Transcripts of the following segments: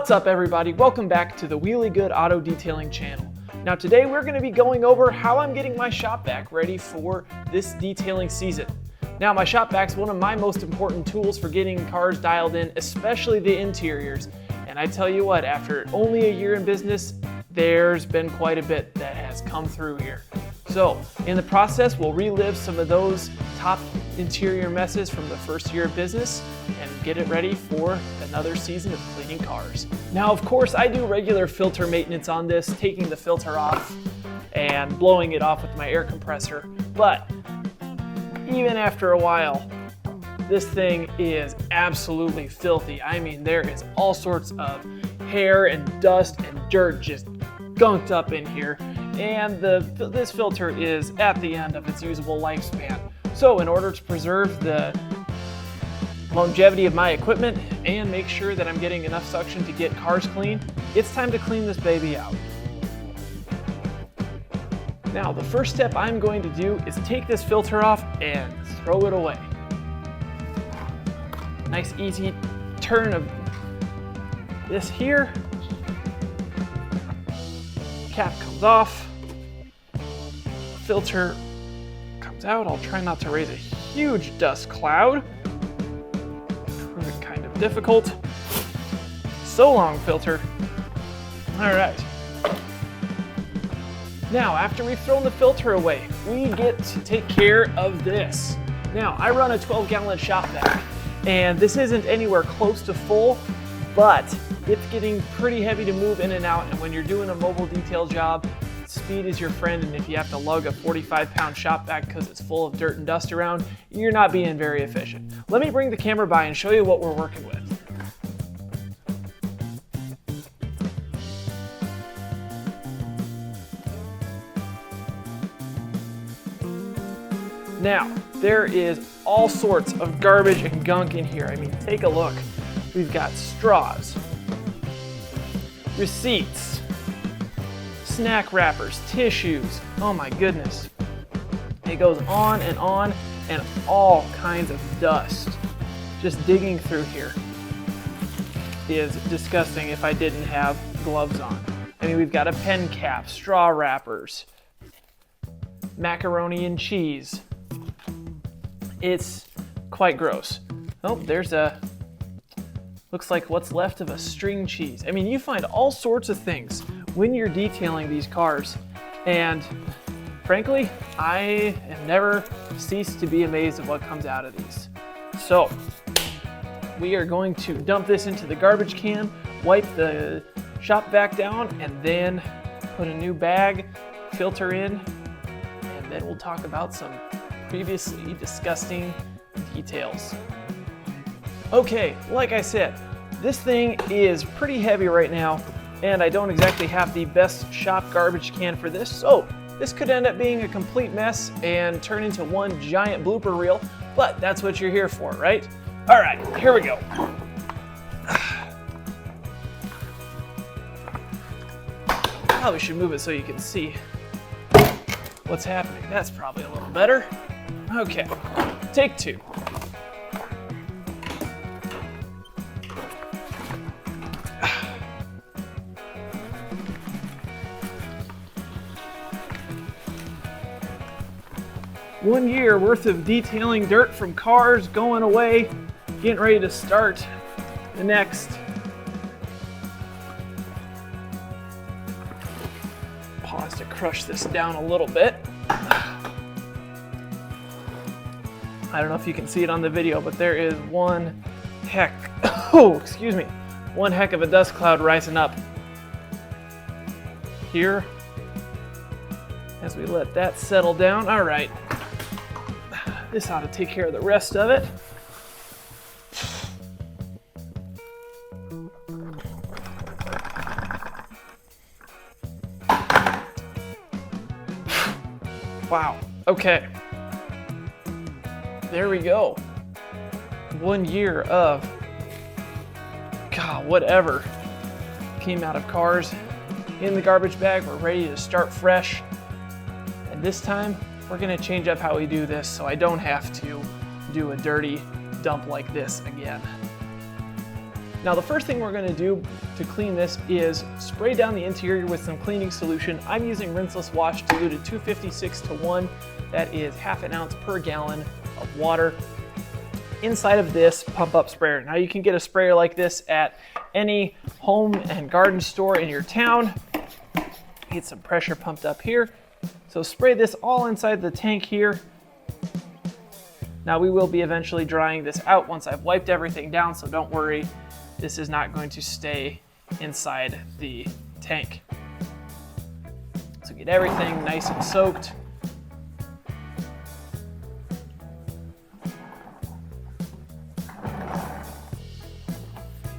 What's up everybody? Welcome back to the Wheelie Good Auto Detailing channel. Now today we're going to be going over how I'm getting my shop vac ready for this detailing season. Now my shop vac's one of my most important tools for getting cars dialed in, especially the interiors. And I tell you what, after only a year in business, there's been quite a bit that has come through here. So in the process, we'll relive some of those top interior messes from the first year of business and get it ready for another season of cleaning cars. Now, of course, I do regular filter maintenance on this, taking the filter off and blowing it off with my air compressor. But even after a while, this thing is absolutely filthy. I mean, there is all sorts of hair and dust and dirt just gunked up in here. And this filter is at the end of its usable lifespan. So in order to preserve the longevity of my equipment and make sure that I'm getting enough suction to get cars clean, it's time to clean this baby out. Now, the first step I'm going to do is take this filter off and throw it away. Nice easy turn of this here. Cap comes off. Filter comes out. I'll try not to raise a huge dust cloud. Proving kind of difficult. So long, filter. All right. Now, after we've thrown the filter away, we get to take care of this. Now, I run a 12-gallon shop vac, and this isn't anywhere close to full, but it's getting pretty heavy to move in and out, and when you're doing a mobile detail job, speed is your friend, and if you have to lug a 45-pound shop vac because it's full of dirt and dust around, you're not being very efficient. Let me bring the camera by and show you what we're working with. Now, there is all sorts of garbage and gunk in here. I mean, take a look. We've got straws, receipts, snack wrappers, tissues. Oh my goodness. It goes on, and all kinds of dust. Just digging through here is disgusting if I didn't have gloves on. I mean, we've got a pen cap, straw wrappers, macaroni and cheese. It's quite gross. Oh, there's looks like what's left of a string cheese. I mean, you find all sorts of things when you're detailing these cars. And frankly, I have never ceased to be amazed at what comes out of these. So we are going to dump this into the garbage can, wipe the shop vac down, and then put a new bag, filter in, and then we'll talk about some previously disgusting details. Okay, like I said, this thing is pretty heavy right now, and I don't exactly have the best shop garbage can for this, so this could end up being a complete mess and turn into one giant blooper reel, but that's what you're here for, right? All right, here we go. Probably should move it so you can see what's happening. That's probably a little better. Okay, take two. One year worth of detailing dirt from cars going away, getting ready to start the next. Pause to crush this down a little bit. I don't know if you can see it on the video, but there is one heck of a dust cloud rising up here as we let that settle down. All right. This ought to take care of the rest of it. Wow, okay. There we go. 1 year of, whatever came out of cars in the garbage bag. We're ready to start fresh. And this time, we're gonna change up how we do this so I don't have to do a dirty dump like this again. Now the first thing we're going to do to clean this is spray down the interior with some cleaning solution. I'm using rinseless wash diluted 256:1. That is half an ounce per gallon of water inside of this pump up sprayer. Now you can get a sprayer like this at any home and garden store in your town. Get some pressure pumped up here. So spray this all inside the tank here. Now we will be eventually drying this out once I've wiped everything down, so don't worry. This is not going to stay inside the tank. So get everything nice and soaked.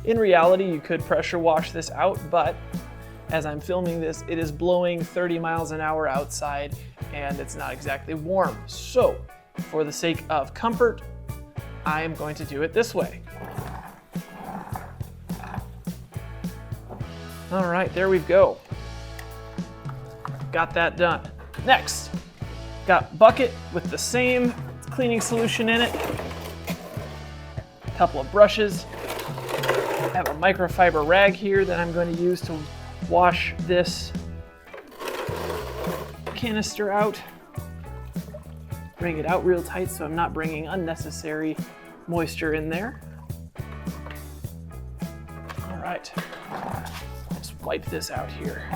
In reality, you could pressure wash this out, but as I'm filming this, it is blowing 30 miles an hour outside and it's not exactly warm. So for the sake of comfort, I am going to do it this way. All right, there we go. Got that done. Next, got a bucket with the same cleaning solution in it. A couple of brushes. I have a microfiber rag here that I'm going to use to wash this canister out. Bring it out real tight so I'm not bringing unnecessary moisture in there. All right, let's wipe this out here.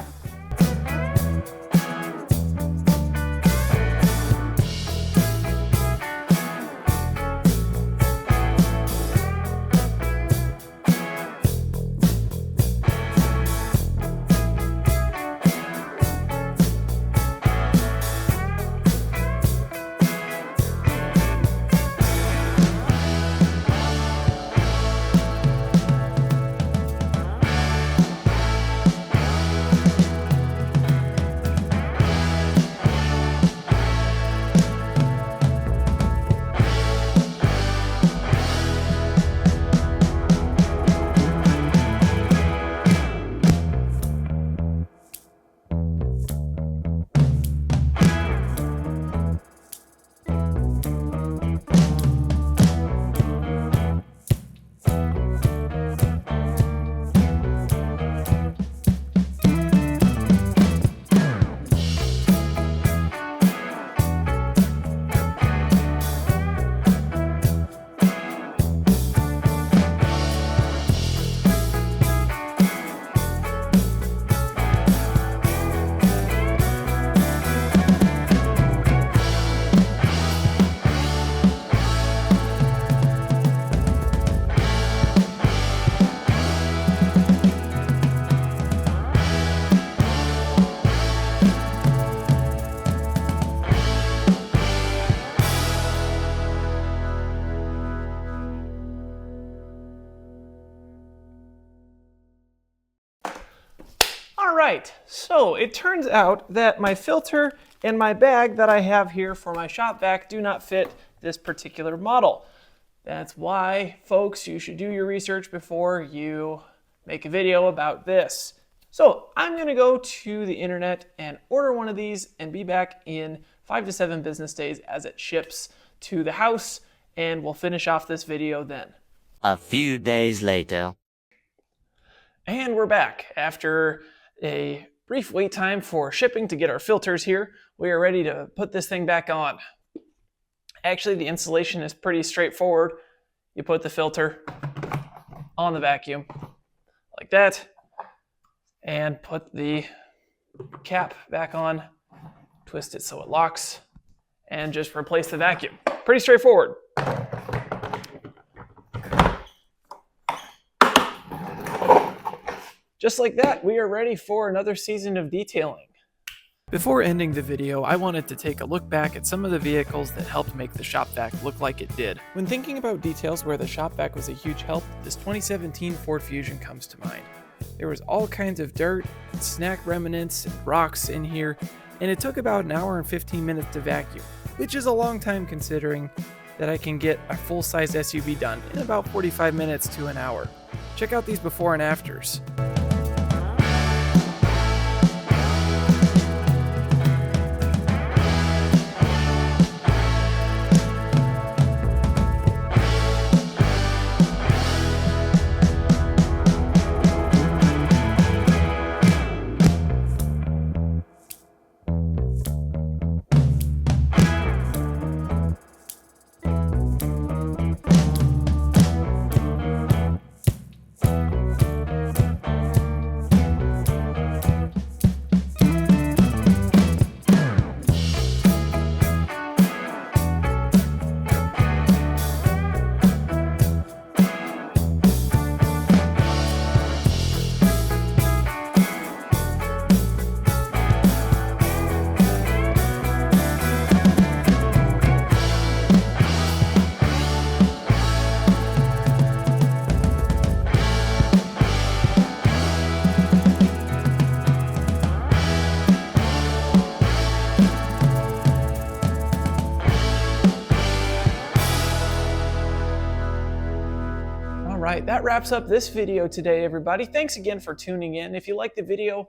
All right, so it turns out that my filter and my bag that I have here for my shop vac do not fit this particular model. That's why, folks, you should do your research before you make a video about this. So I'm gonna go to the internet and order one of these and be back in 5 to 7 business days as it ships to the house, and we'll finish off this video then. A few days later. And we're back after a brief wait time for shipping to get our filters here. We are ready to put this thing back on. Actually, the installation is pretty straightforward. You put the filter on the vacuum like that and put the cap back on, twist it so it locks, and just replace the vacuum. Pretty straightforward. Just like that, we are ready for another season of detailing. Before ending the video, I wanted to take a look back at some of the vehicles that helped make the shop vac look like it did. When thinking about details where the shop vac was a huge help, this 2017 Ford Fusion comes to mind. There was all kinds of dirt, snack remnants, and rocks in here, and it took about an hour and 15 minutes to vacuum, which is a long time considering that I can get a full-size SUV done in about 45 minutes to an hour. Check out these before and afters. right, that wraps up this video today, everybody. Thanks again for tuning in. If you like the video,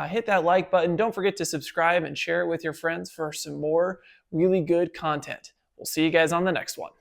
hit that like button. Don't forget to subscribe and share it with your friends for some more really good content. We'll see you guys on the next one.